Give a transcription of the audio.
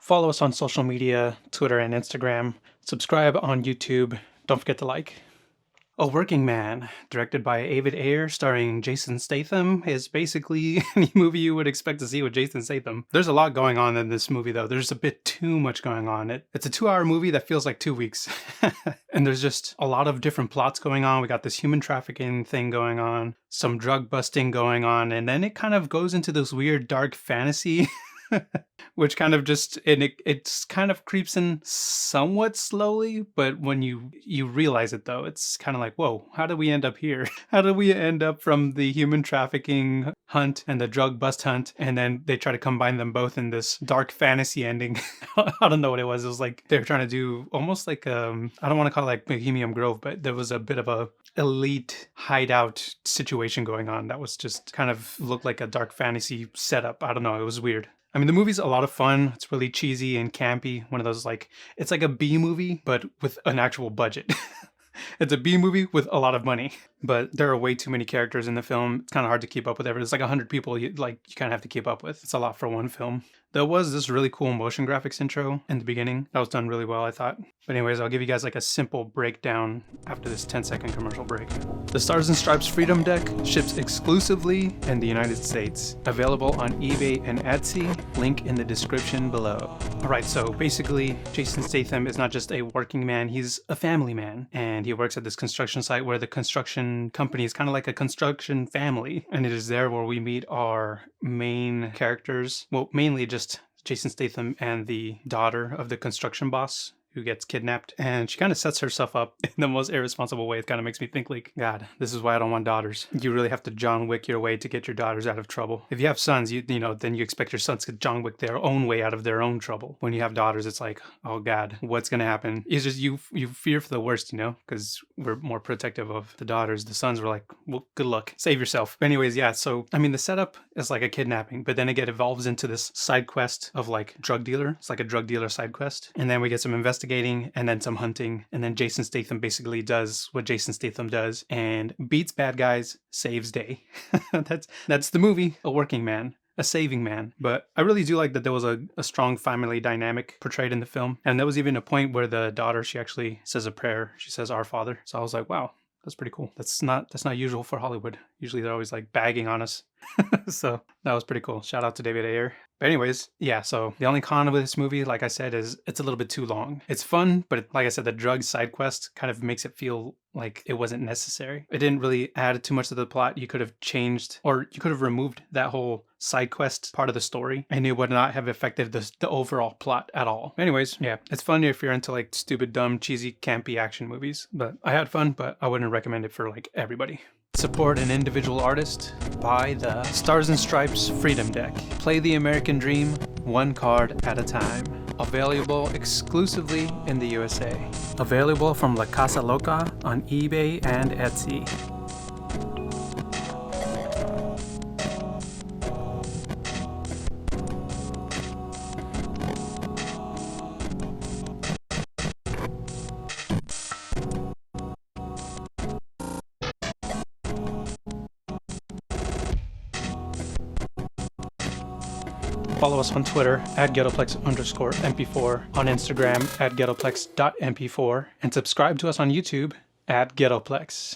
Follow us on social media, Twitter and Instagram. Subscribe on YouTube. Don't forget to like. A Working Man, directed by David Ayer, starring Jason Statham, is basically any movie you would expect to see with Jason Statham. There's a lot going on in this movie, though. There's a bit too much going on. It's a 2-hour movie that feels like 2 weeks. And there's just a lot of different plots going on. We got this human trafficking thing going on, some drug busting going on, and then it kind of goes into this weird dark fantasy which kind of just, and it's kind of creeps in somewhat slowly, but when you realize it though, it's kind of like, whoa, how did we end up here? How did we end up from the human trafficking hunt and the drug bust hunt, and then they try to combine them both in this dark fantasy ending? I don't know what it was. It was like they were trying to do almost like, I don't want to call it like Bohemian Grove, but there was a bit of a elite hideout situation going on that was just kind of looked like a dark fantasy setup. I don't know. It was weird. I mean, the movie's a lot of fun. It's really cheesy and campy. One of those, like, it's like a B movie, but with an actual budget. It's a B movie with a lot of money, but there are way too many characters in the film. It's kind of hard to keep up with everything. It's like 100 people you kind of have to keep up with. It's a lot for one film. There was this really cool motion graphics intro in the beginning. That was done really well, I thought. But anyways, I'll give you guys like a simple breakdown after this 10-second commercial break. The Stars and Stripes Freedom Deck ships exclusively in the United States. Available on eBay and Etsy. Link in the description below. Alright, so basically, Jason Statham is not just a working man, he's a family man. And he works at this construction site where the construction company is kind of like a construction family. And it is there where we meet our main characters. Well, mainly just Jason Statham and the daughter of the construction boss who gets kidnapped, and she kind of sets herself up in the most irresponsible way. It kind of makes me think like, God, this is why I don't want daughters. You really have to John Wick your way to get your daughters out of trouble. If you have sons, you know, then you expect your sons to John Wick their own way out of their own trouble. When you have daughters, it's like, oh God, what's gonna happen? It's just you fear for the worst, you know, because we're more protective of the daughters. The sons were like, well, good luck, save yourself. But anyways, yeah. So I mean, the setup is like a kidnapping, but then it evolves into this side quest of like drug dealer. It's like a drug dealer side quest, and then we get some investigating and then some hunting, and then Jason Statham basically does what Jason Statham does and beats bad guys, saves day. That's the movie, A Working Man, a saving man. But I really do like that there was a strong family dynamic portrayed in the film, and there was even a point where the daughter, she actually says a prayer. She says, "Our Father." So I was like, wow, that's pretty cool. That's not usual for Hollywood. Usually they're always like bagging on us. So that was pretty cool. Shout out to David Ayer. But anyways, yeah, so the only con with this movie, like I said, is it's a little bit too long. It's fun, but like I said, the drug side quest kind of makes it feel like it wasn't necessary. It didn't really add too much to the plot. You could have changed, or you could have removed that whole side quest part of the story, and it would not have affected the overall plot at all. Anyways, yeah, it's fun if you're into like stupid, dumb, cheesy, campy action movies. But I had fun, but I wouldn't recommend it for like everybody. Support an individual artist. Buy the Stars and Stripes Freedom Deck. Play the American Dream one card at a time. Available exclusively in the USA. Available from La Casa Loca on eBay and Etsy. Follow us on Twitter @Ghettoplex_MP4, on Instagram @Ghettoplex.mp4, and subscribe to us on YouTube @Ghettoplex.